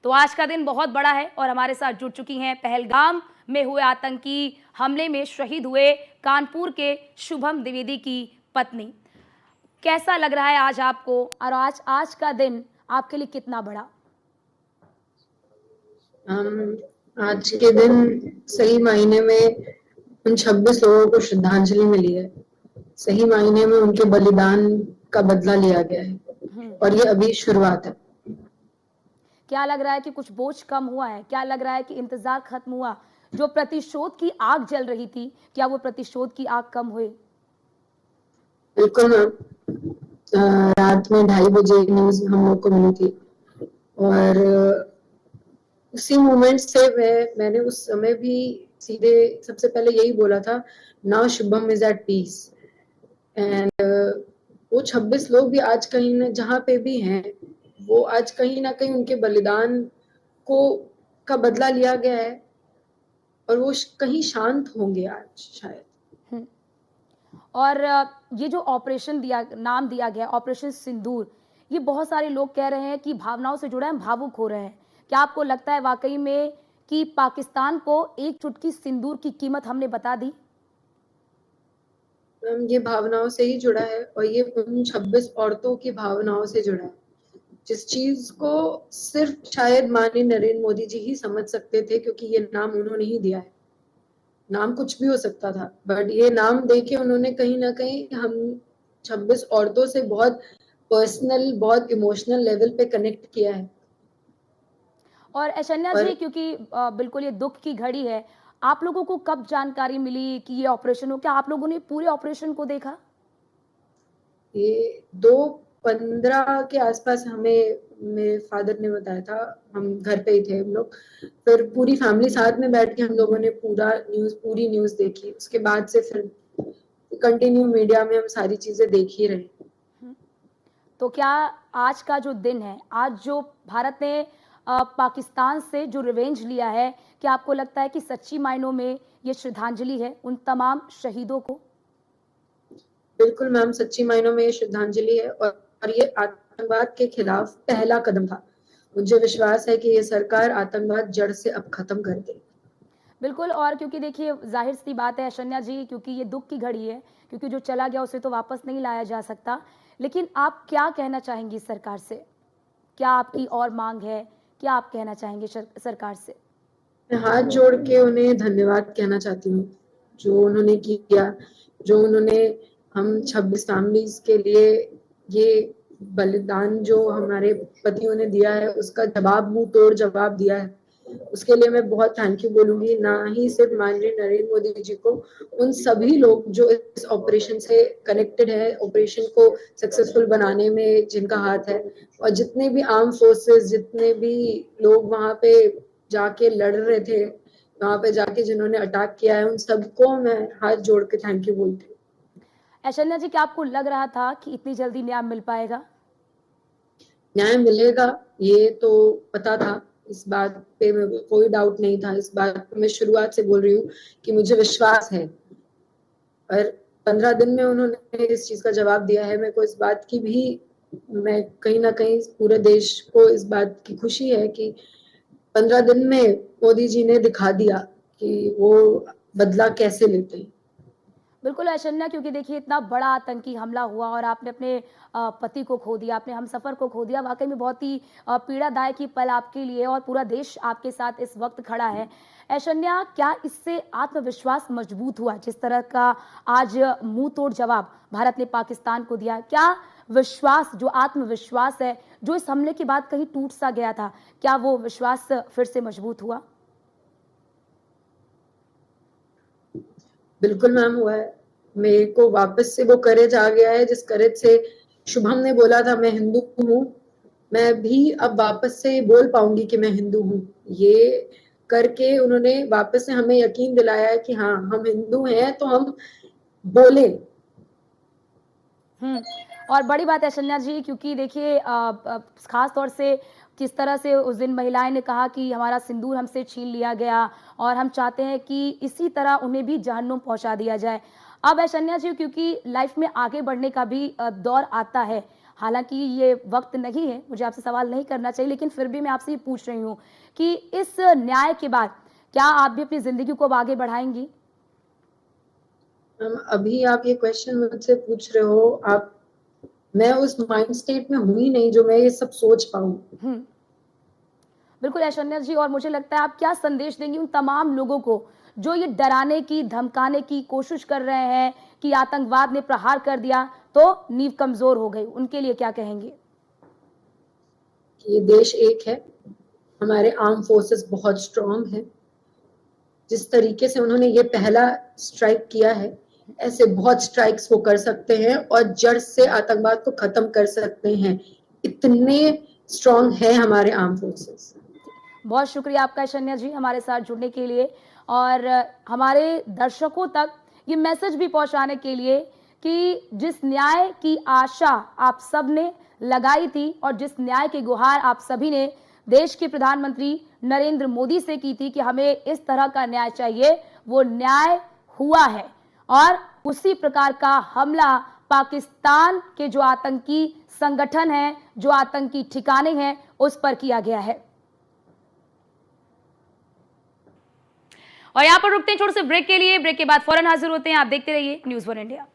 तो आज का दिन बहुत बड़ा है और हमारे साथ जुड़ चुकी हैं पहलगाम में हुए आतंकी हमले में शहीद हुए कानपुर के शुभम द्विवेदी की पत्नी। कैसा लग रहा है आज आपको और आज आज का दिन आपके लिए कितना बड़ा? आज के दिन सही मायने में उन 26 लोगों को श्रद्धांजलि मिली है। सही मायने में उनके बलिदान का बदला लिया गया है और ये अभी शुरुआत है। क्या लग रहा है कि कुछ बोझ कम हुआ है? क्या लग रहा है कि इंतजार खत्म हुआ? जो प्रतिशोध की आग जल रही थी, क्या वो प्रतिशोध की आग कम हुई? बिल्कुल मैम, रात में 2:30 बजे न्यूज हम लोग को मिली थी और उसी मोमेंट से मैंने उस समय भी सीधे सबसे पहले यही बोला था, now Shubham is at peace. And वो 26 लोग भी आज कहीं न जहाँ पे भी हैं, वो आज कहीं ना कहीं उनके बलिदान को का बदला लिया गया है और वो कहीं शांत होंगे आज शायद। और ये जो ऑपरेशन नाम दिया गया ऑपरेशन सिंदूर, ये बहुत सारे लोग कह रहे हैं कि भावनाओं से जुड़ा है, भावुक हो रहे हैं। क्या आपको लगता है वाकई में कि पाकिस्तान को एक चुटकी सिंदूर की कीमत हमने बता दी? ये भावनाओं से ही जुड़ा है और ये उन 26 औरतों की भावनाओं से जुड़ा है, जिस चीज को सिर्फ शायद माननीय नरेंद्र मोदी जी ही समझ सकते थे, क्योंकि ये नाम उन्होंने ही दिया है। नाम कुछ भी हो सकता था, बट ये नाम देके उन्होंने कहीं ना कहीं हम 26 औरतों से बहुत पर्सनल, बहुत इमोशनल लेवल पे कनेक्ट किया है। और ऐशन्या और जी, क्योंकि बिल्कुल ये दुख की घड़ी है, आप लोगों को कब जानकारी मिली कि ये ऑपरेशन हो? क्या आप लोगों ने पूरे ऑपरेशन को देखा? ये 2:15 के आसपास हमें मेरे फादर ने बताया था, हम घर पे ही थे हम लोग। फिर पूरी फैमिली साथ में बैठ के हम लोगों ने पूरी न्यूज देखी। उसके बाद से फिर कंटिन्यू मीडिया में हम सारी चीजें देख ही रहे। तो क्या आज का जो दिन है, आज जो भारत ने पाकिस्तान से जो रिवेंज लिया है, क्या आपको लगता है कि सच्ची मायनों में ये श्रद्धांजलि है उन तमाम शहीदों को? बिल्कुल मैम, सच्ची मायनों में ये श्रद्धांजलि है और ये आतंकवाद के खिलाफ पहला कदम था। मुझे विश्वास है कि ये सरकार आतंकवाद जड़ से अब खत्म कर देगी। बिल्कुल। और क्योंकि देखिए जाहिर सी बात है ऐशन्या जी, क्योंकि ये दुख की घड़ी है, क्योंकि जो चला गया उसे तो वापस नहीं लाया जा सकता। लेकिन आप क्या कहना चाहेंगी सरकार से? क्या आपकी और मांग है? क्या आप कहना चाहेंगे सरकार से? मैं हाथ जोड़ के उन्हें धन्यवाद कहना चाहती हूँ, जो उन्होंने किया, जो उन्होंने हम 26 फैमिलीज के लिए ये बलिदान जो हमारे पतियों ने दिया है, उसका जवाब, मुंह तोड़ जवाब दिया है। उसके लिए मैं बहुत थैंक यू बोलूंगी, ना ही सिर्फ माननीय नरेंद्र मोदी जी को, उन सभी लोग जो इस ऑपरेशन से कनेक्टेड है, ऑपरेशन को सक्सेसफुल बनाने में जिनका हाथ है, और जितने भी आर्म फोर्सेस, जितने भी लोग वहां पे जाके लड़ रहे थे, वहां पे जाके जिन्होंने अटैक किया है, उन सबको मैं हाथ जोड़ के थैंक यू बोलती हूँ। ऐशन्या जी, क्या आपको लग रहा था कि इतनी जल्दी न्याय मिल पाएगा? न्याय मिलेगा ये तो पता था, इस बात पे कोई डाउट नहीं था। इस बात पे मैं शुरुआत से बोल रही हूँ कि मुझे विश्वास है, और 15 दिन में उन्होंने इस चीज का जवाब दिया है। मेरे को इस बात की भी, मैं कहीं ना कहीं पूरे देश को इस बात की खुशी है कि 15 दिन में मोदी जी ने दिखा दिया कि वो बदला कैसे लेते हैं। बिल्कुल ऐशन्या, क्योंकि देखिए इतना बड़ा आतंकी हमला हुआ और आपने अपने पति को खो दिया, आपने हमसफर को खो दिया। वाकई में बहुत ही पीड़ादायक ही पल आपके लिए, और पूरा देश आपके साथ इस वक्त खड़ा है। ऐशन्या, क्या इससे आत्मविश्वास मजबूत हुआ जिस तरह का आज मुंह तोड़ जवाब भारत ने पाकिस्तान को दिया? क्या विश्वास, जो आत्मविश्वास है, जो इस हमले के बाद कहीं टूट सा गया था, क्या वो विश्वास फिर से मजबूत हुआ? बिल्कुल मैम, हुआ है। मेरे को वापस से वो करेज आ गया है, जिस करेज से शुभम ने बोला था मैं हिंदू हूँ, मैं भी अब वापस से बोल पाऊंगी कि मैं हिंदू हूँ। ये करके उन्होंने वापस से हमें यकीन दिलाया है कि हाँ, हम हिंदू हैं तो हम बोले। और बड़ी बात है संजना जी, क्योंकि देखिए खास तौर से किस तरह से उस दिन महिलाएं ने कहा कि हमारा सिंदूर हमसे छीन लिया गया और हम चाहते हैं कि इसी तरह उन्हें भी जहन्नुम पहुंचा दिया जाए। अब ऐशन्या जी, क्योंकि लाइफ में आगे बढ़ने का भी दौर आता है, हालांकि ये वक्त नहीं है, मुझे आपसे सवाल नहीं करना चाहिए, लेकिन फिर भी मैं आपसे ये पूछ रही हूँ कि इस न्याय के बाद क्या आप भी अपनी जिंदगी को अब आगे बढ़ाएंगी? अभी आप ये क्वेश्चन मुझसे पूछ रहे हो, आप मैं उस माइंड स्टेट में हूँ ही नहीं जो मैं ये सब सोच पाऊँ। हम्म, बिल्कुल ऐश्वर्या जी, और मुझे लगता है आप क्या संदेश देंगी उन तमाम लोगों को जो ये डराने की, धमकाने की कोशिश कर रहे हैं कि आतंकवाद ने प्रहार कर दिया तो नींव कमजोर हो गई, उनके लिए क्या कहेंगे? ये देश एक है, हमारे आर्म फोर्सेस बहुत स्ट्रांग है। जिस तरीके से उन्होंने ये पहला स्ट्राइक किया है, ऐसे बहुत स्ट्राइक्स वो कर सकते हैं और जड़ से आतंकवाद को खत्म कर सकते हैं। इतने स्ट्रांग है हमारे आर्म फोर्सेस। बहुत शुक्रिया आपका ऐश्वर्या जी हमारे साथ जुड़ने के लिए और हमारे दर्शकों तक ये मैसेज भी पहुंचाने के लिए कि जिस न्याय की आशा आप सब ने लगाई थी और जिस न्याय की गुहार आप सभी ने देश के प्रधानमंत्री नरेंद्र मोदी से की थी कि हमें इस तरह का न्याय चाहिए, वो न्याय हुआ है। और उसी प्रकार का हमला पाकिस्तान के जो आतंकी संगठन हैं, जो आतंकी ठिकाने हैं, उस पर किया गया है। और यहां पर रुकते हैं छोटे से ब्रेक के लिए, ब्रेक के बाद फौरन हाजिर होते हैं। आप देखते रहिए न्यूज़ 1 इंडिया।